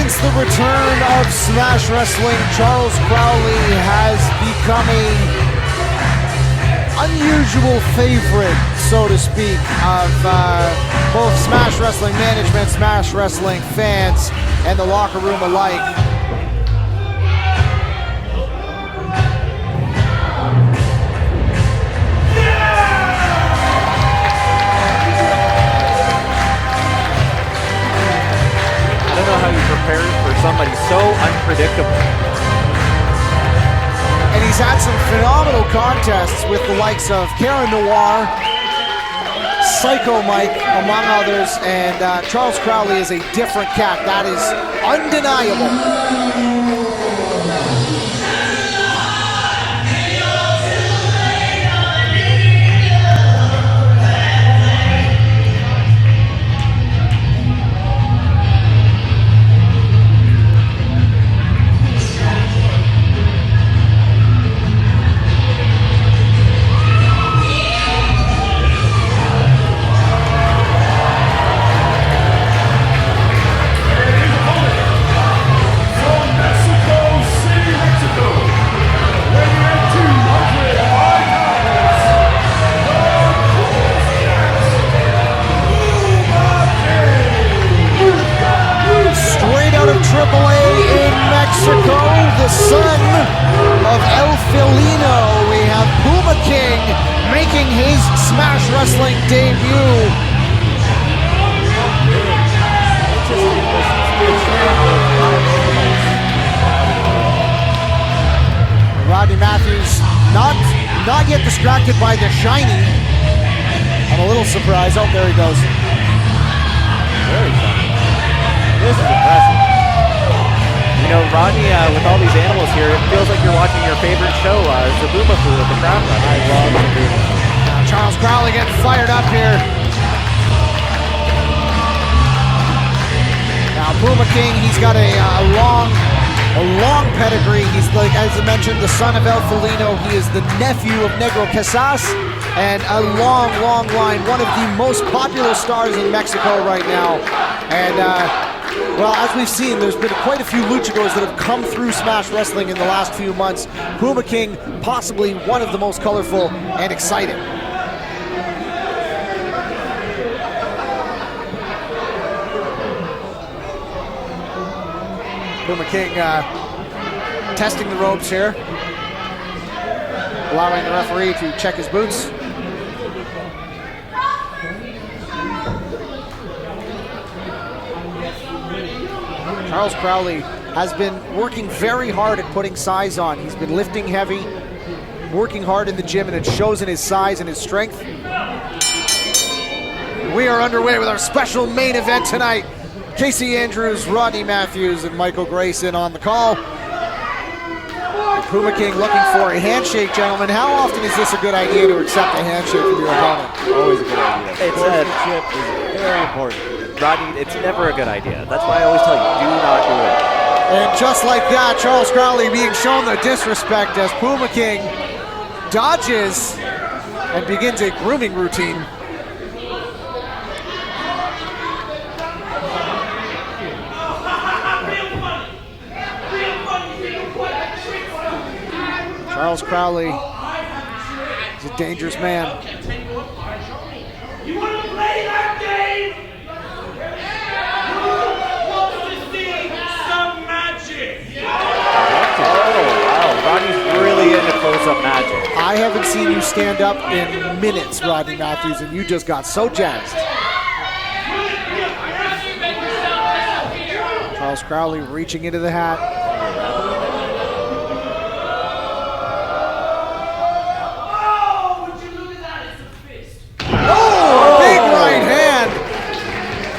Since the return of Smash Wrestling, Charles Crowley has become an unusual favorite, so to speak, of both Smash Wrestling management, Smash Wrestling fans, and the locker room alike. I don't know how you prepare for somebody so unpredictable. And he's had some phenomenal contests with the likes of Karen Noir, Psycho Mike, among others, and Charles Crowley is a different cat. That is undeniable. AAA in Mexico, the son of El Felino. We have Puma King making his Smash Wrestling debut. Rodney Matthews not yet distracted by the shiny. I'm a little surprised. Oh, there he goes. Very shiny. This is impressive. You know, Rodney, with all these animals here, it feels like you're watching your favorite show, Zabumafu with the Crown Run. I love Zabumafu. Now Charles Crowley getting fired up here. Now Puma King, he's got a long pedigree. He's, like, as I mentioned, the son of El Felino. He is the nephew of Negro Casas, and a long line. One of the most popular stars in Mexico right now. And well, as we've seen, there's been quite a few luchadors that have come through Smash Wrestling in the last few months. Puma King, possibly one of the most colorful and exciting. Puma King testing the ropes here, allowing the referee to check his boots. Charles Crowley has been working very hard at putting size on. He's been lifting heavy, working hard in the gym, and it shows in his size and his strength. We are underway with our special main event tonight. Casey Andrews, Rodney Matthews, and Michael Grayson on the call. Puma King looking for a handshake, gentlemen. How often is this a good idea to accept a handshake from your opponent? Always a good idea. Sportsmanship is very important. Rodney, it's never a good idea. That's why I always tell you, do not do it. And just like that, Charles Crowley being shown the disrespect as Puma King dodges and begins a grooming routine. Charles Crowley is a dangerous man. You want to play that game? Some magic. Oh, wow. Rodney's really into close-up magic. I haven't seen you stand up in minutes, Rodney Matthews, and you just got so jazzed. Charles Crowley reaching into the hat.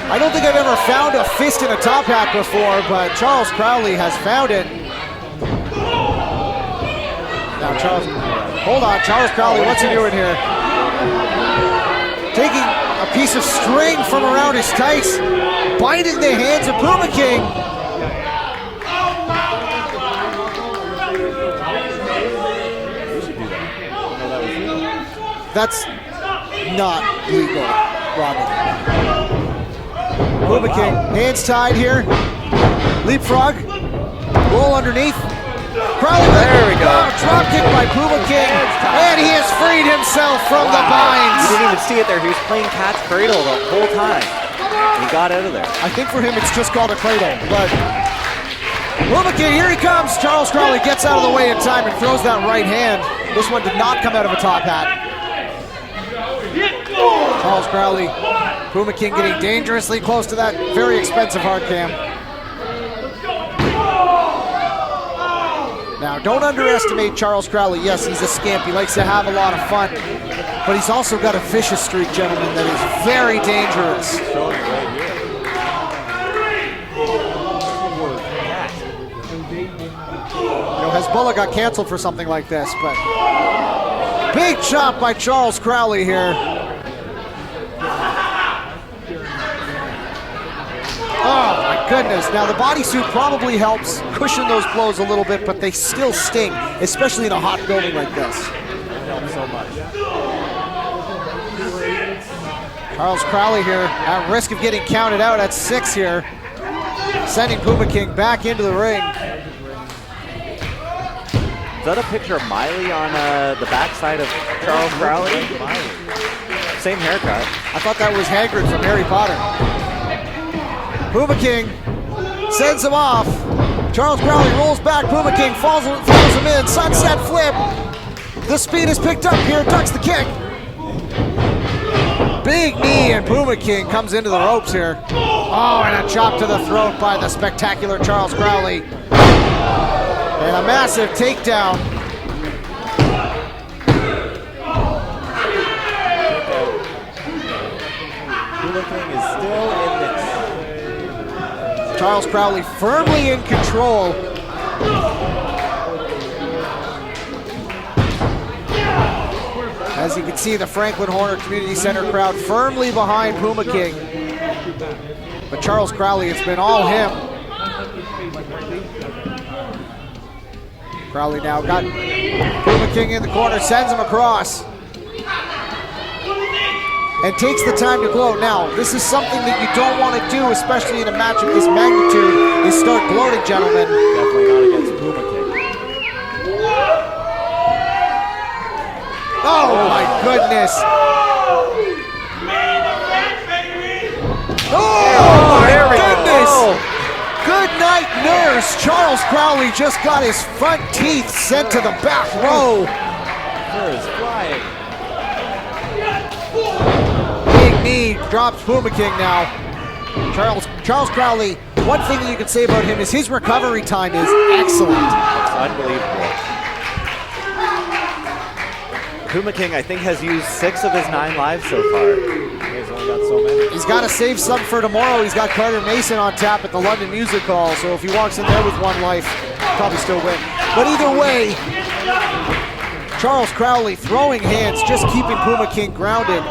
I don't think I've ever found a fist in a top hat before, but Charles Crowley has found it. Now hold on, Charles Crowley, what's he doing here? Taking a piece of string from around his tights, binding the hands of Puma King. That's not legal, Robin. Puma King, hands tied here. Leapfrog. Roll underneath. Crowley, there we go. Drop kick by Puma King, and he has freed himself from the binds. You didn't even see it there. He was playing cat's cradle the whole time. He got out of there. I think for him it's just called a cradle, but Puma King, here he comes. Charles Crowley gets out of the way in time and throws that right hand. This one did not come out of a top hat. Charles Crowley, Puma King getting dangerously close to that very expensive hard cam. Now, don't underestimate Charles Crowley. Yes, he's a scamp. He likes to have a lot of fun. But he's also got a vicious streak, gentlemen, that is very dangerous. You know, Hezbollah got canceled for something like this, but big chop by Charles Crowley here. Oh my goodness. Now the bodysuit probably helps cushion those blows a little bit, but they still sting, especially in a hot building like this. It helps so much. Charles Crowley here at risk of getting counted out at 6 here, sending Puma King back into the ring. Is that a picture of Miley on the backside of Charles Crowley? Same haircut. I thought that was Hagrid from Harry Potter. Puma King sends him off. Charles Crowley rolls back. Puma King throws him in. Sunset flip. The speed is picked up here. Ducks the kick. Big knee, and Puma King comes into the ropes here. Oh, and a chop to the throat by the spectacular Charles Crowley. And a massive takedown. Puma King is still in this. Charles Crowley firmly in control. As you can see, the Franklin Horner Community Center crowd firmly behind Puma King. But Charles Crowley, it's been all him. Crowley now got Puma King in the corner, sends him across, and takes the time to gloat. Now, this is something that you don't want to do, especially in a match of this magnitude, is start gloating, gentlemen. Definitely not against Puma King. Oh my goodness. Oh there my we go. goodness. Oh. Good night, nurse. Charles Crowley just got his front teeth sent to the back row. First flying. Big knee drops Puma King now. Charles Crowley, one thing that you can say about him is his recovery time is excellent. It's unbelievable. Puma King, I think, has used 6 of his 9 lives so far. He's only got so many. He's got to save some for tomorrow. He's got Carter Mason on tap at the London Music Hall, so if he walks in there with 1 life, he'll probably still win. But either way, Charles Crowley throwing hands, just keeping Puma King grounded.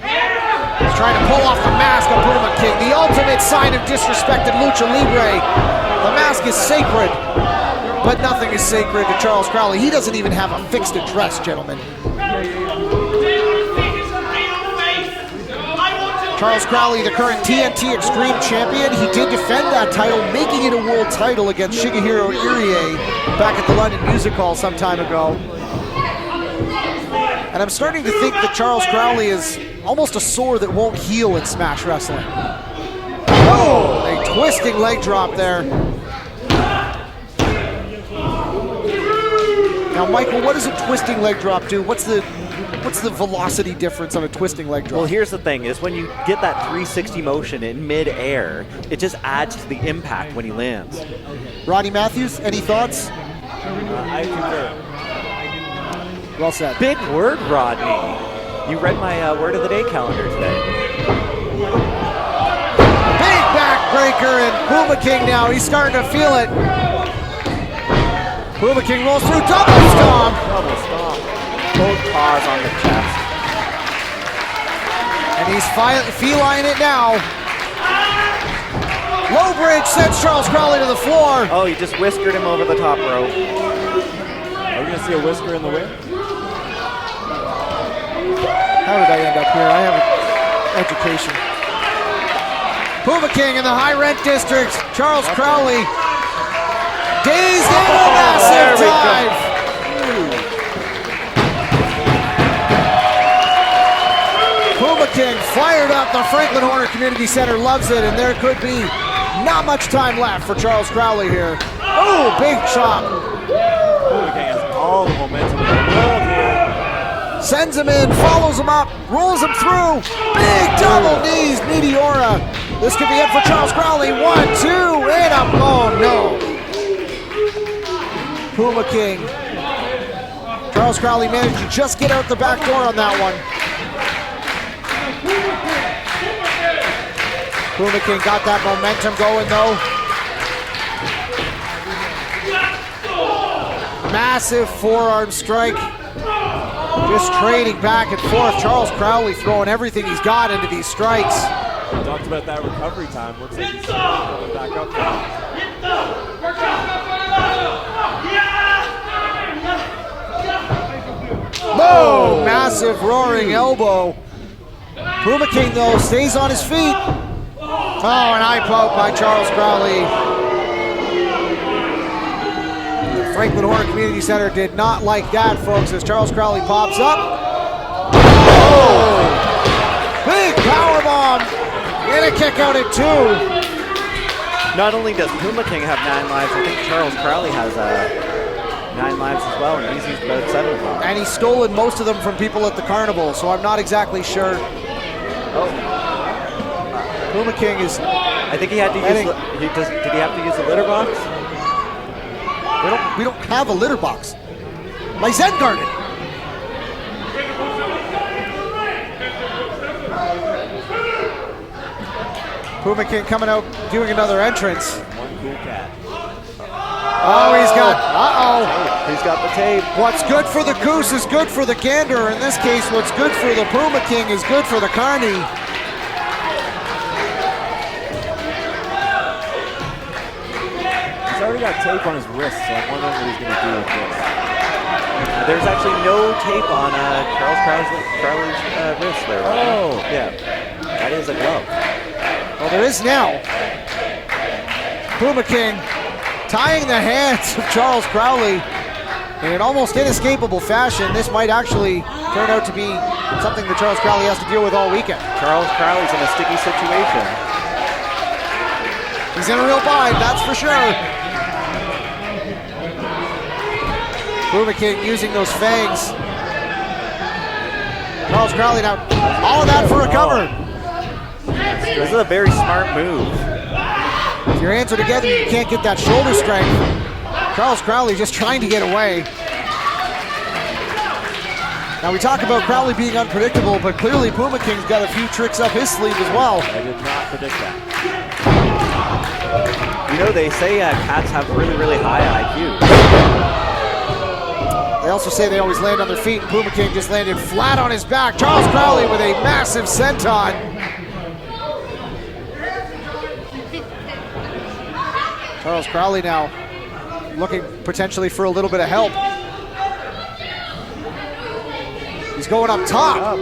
He's trying to pull off the mask on Puma King, the ultimate sign of disrespect in Lucha Libre. The mask is sacred, but nothing is sacred to Charles Crowley. He doesn't even have a fixed address, gentlemen. Charles Crowley, the current TNT Extreme Champion, he did defend that title, making it a world title against Shigehiro Irie back at the London Music Hall some time ago. And I'm starting to think that Charles Crowley is almost a sore that won't heal in Smash Wrestling. Oh, a twisting leg drop there. Now, Michael, what does a twisting leg drop do? What's the velocity difference on a twisting leg drop? Well, here's the thing, is when you get that 360 motion in mid-air, it just adds to the impact when he lands. Rodney Matthews, any thoughts? I concur. Well said. Big word, Rodney. You read my word of the day calendar today. Big backbreaker, and Puma King now, he's starting to feel it. Puma King rolls through, double stomp. Double stomp. Both paws on the chest. And he's feline it now. Low bridge sends Charles Crowley to the floor. Oh, he just whiskered him over the top rope. Are we going to see a whisker in the wind? How did I end up here? I have education. Puma King in the high rent district. Charles Crowley. Dazed and a massive dive. Puma King fired up. The Franklin Horner Community Center loves it, and there could be not much time left for Charles Crowley here. Oh, big chop. Puma King has all the momentum in the world here. Sends him in, follows him up, rolls him through. Big double knees, Meteora. This could be it for Charles Crowley. 1, 2, and up. Oh, no. Puma King. Charles Crowley managed to just get out the back door on that one. Puma King got that momentum going though. Massive forearm strike. Just trading back and forth. Charles Crowley throwing everything he's got into these strikes. We talked about that recovery time. Looks like he's going back up now. Whoa! Massive roaring elbow. Puma King though stays on his feet. Oh, an eye poke by Charles Crowley. The Franklin Horner Community Center did not like that, folks, as Charles Crowley pops up. Oh! Big power bomb. And a kick out at 2. Not only does Puma King have 9 lives, I think Charles Crowley has 9 lives as well, and he's used about 7 of them. And he's stolen most of them from people at the carnival, so I'm not exactly sure. Puma King is... I think he had to use... Did he have to use the litter box? We don't have a litter box. My Zen Garden. Puma King coming out, doing another entrance. One cool cat. Oh, he's got, He's got the tape. What's good for the goose is good for the gander. In this case, what's good for the Puma King is good for the carny. He's already got tape on his wrist, so I'm wondering what he's going to do with this. There's actually no tape on Charles Crowley's wrist there. Right? Oh. Yeah. That is a glove. Well, there is now. Puma King tying the hands of Charles Crowley in an almost inescapable fashion. This might actually turn out to be something that Charles Crowley has to deal with all weekend. Charles Crowley's in a sticky situation. He's in a real bind, that's for sure. Puma King using those fangs. Charles Crowley now, all of that for a cover. This is a very smart move. If your hands are together, you can't get that shoulder strength. Charles Crowley just trying to get away. Now we talk about Crowley being unpredictable, but clearly Puma King's got a few tricks up his sleeve as well. I did not predict that. You know, they say cats have really, really high IQ. They also say they always land on their feet, and Puma King just landed flat on his back. Charles Crowley with a massive senton. Charles Crowley now looking potentially for a little bit of help. He's going up top.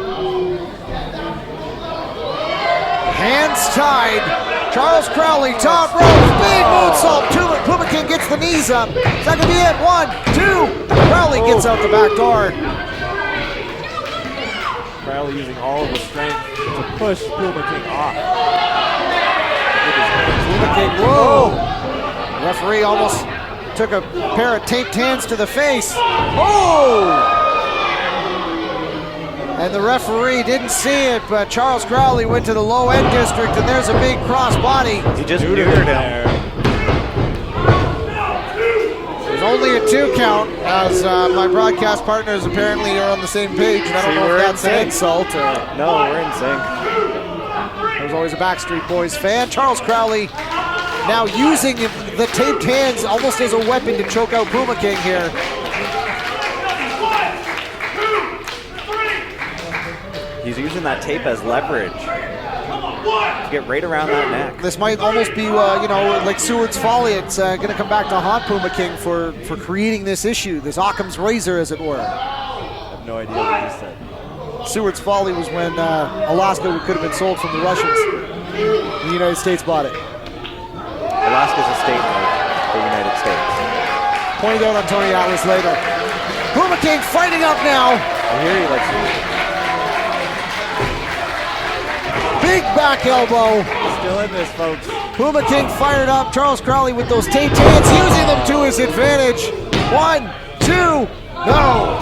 Hands tied. Charles Crowley, top rope, big moonsault. Puma King gets the knees up. Is that gonna be it? 1, 2. Crowley gets out the back door. Crowley using all of his strength to push Puma King off. Puma King, whoa. The referee almost took a pair of taped hands to the face. Oh! And the referee didn't see it, but Charles Crowley went to the low end district, and there's a big cross body. He just neutered him. There's only a 2 count, as my broadcast partners apparently are on the same page. And I don't know if that's an insult or... No, we're in sync. There's always a Backstreet Boys fan. Charles Crowley now using the taped hands almost as a weapon to choke out Puma King here. He's using that tape as leverage to get right around that neck. This might almost be, like Seward's Folly. It's going to come back to haunt Puma King for creating this issue, this Occam's razor, as it were. I have no idea what he said. Seward's Folly was when Alaska could have been sold from the Russians. The United States bought it. Alaska's a state of the United States. Pointed out on Tony Atlas later. Puma King fighting up now. I hear he likes it. Big back elbow. Still in this, folks. Puma King fired up. Charles Crowley with those tape hands, using them to his advantage. 1, 2, no.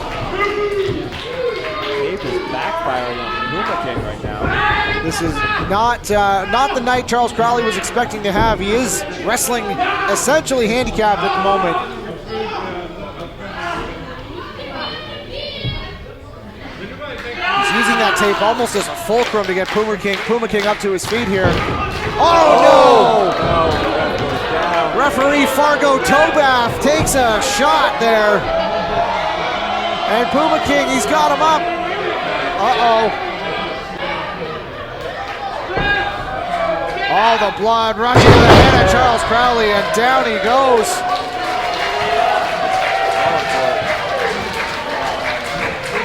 Tape is backfiring on Puma King right now. This is not the night Charles Crowley was expecting to have. He is wrestling essentially handicapped at the moment. He's using that tape almost as a fulcrum to get Puma King up to his feet here. Oh no! Referee Fargo Tobath takes a shot there. And Puma King, he's got him up. Uh-oh. All the blood rushing to the head of Charles Crowley, and down he goes.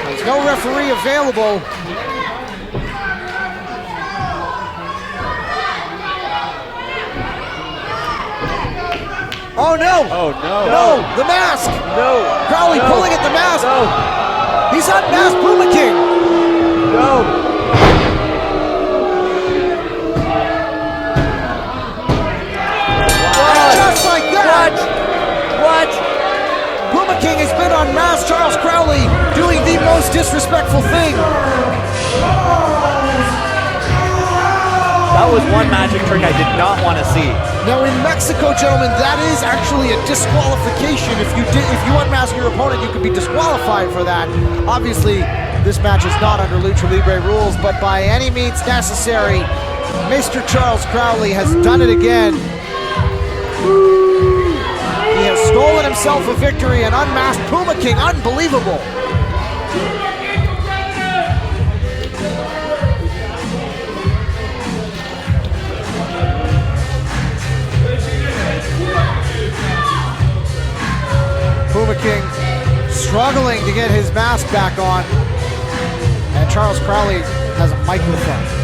There's no referee available. Oh no! Oh no! No! The mask! No! Crowley No. pulling at the mask! No! He's unmasked Puma King! No! Just like that! What? Puma King has been unmasked. Charles Crowley doing the most disrespectful thing. That was one magic trick I did not want to see. Now in Mexico, gentlemen, that is actually a disqualification. If you unmask your opponent, you could be disqualified for that. Obviously, this match is not under Lucha Libre rules, but by any means necessary, Mr. Charles Crowley has done it again. He has stolen himself a victory and unmasked Puma King. Unbelievable. Puma King struggling to get his mask back on. And Charles Crowley has a microphone.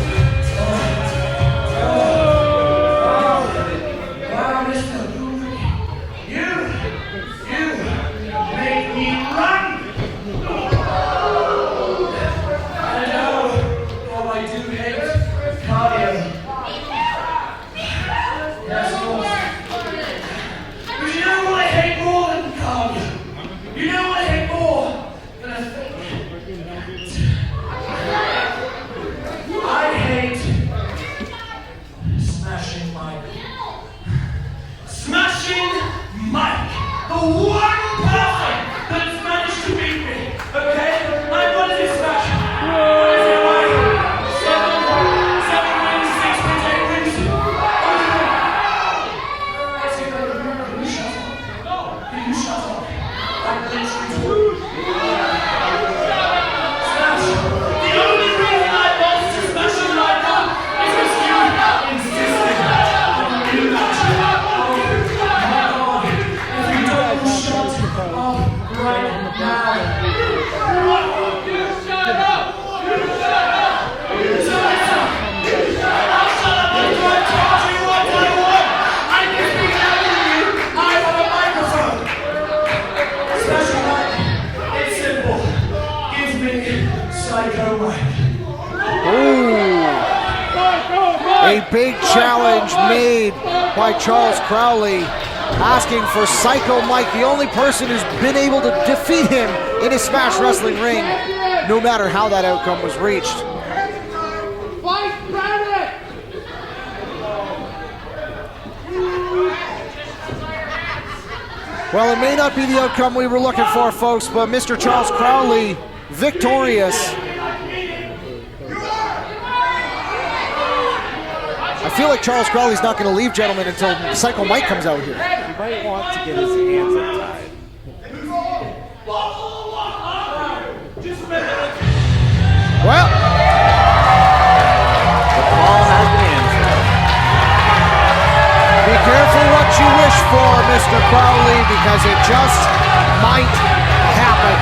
A big challenge made by Charles Crowley, asking for Psycho Mike, the only person who's been able to defeat him in a Smash Wrestling ring, no matter how that outcome was reached. Well, it may not be the outcome we were looking for, folks, but Mr. Charles Crowley victorious. I feel like Charles Crowley's not going to leave, gentlemen, until Psycho Mike comes out here. He might want to get his hands untied. Well, The call has been answered. be careful what you wish for, Mr. Crowley, because it just might happen.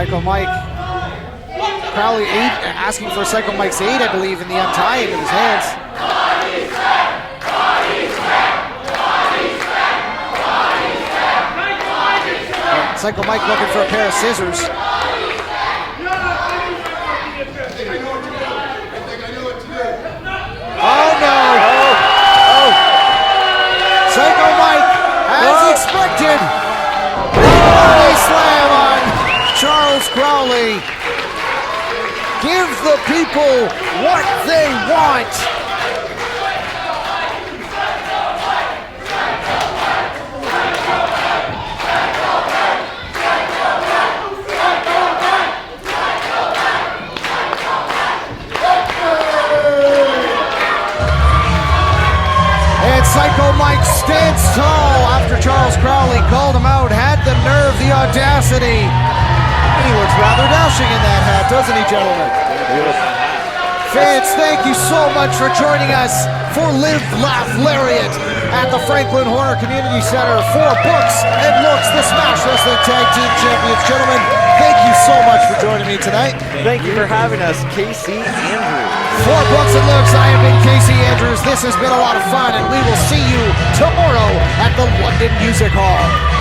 Psycho Mike. Crowley asking for Psycho Mike's aid, I believe, in the untying of his hands. Psycho Mike looking for a pair of scissors. Oh no! Psycho Mike, as expected, body slam on Charles Crowley. Give the people what they want. Psycho Mike stands tall after Charles Crowley called him out, had the nerve, the audacity. He looks rather dashing in that hat, doesn't he, gentlemen? Fans, thank you so much for joining us for Live, Laugh, Lariat at the Franklin Horner Community Center for Books and Looks, the Smash Wrestling Tag Team Champions. Gentlemen, thank you so much for joining me tonight. Thank you for having us, Casey Andrews. For Books and Looks, I have been Casey Andrews. This has been a lot of fun, and we will see you tomorrow at the London Music Hall.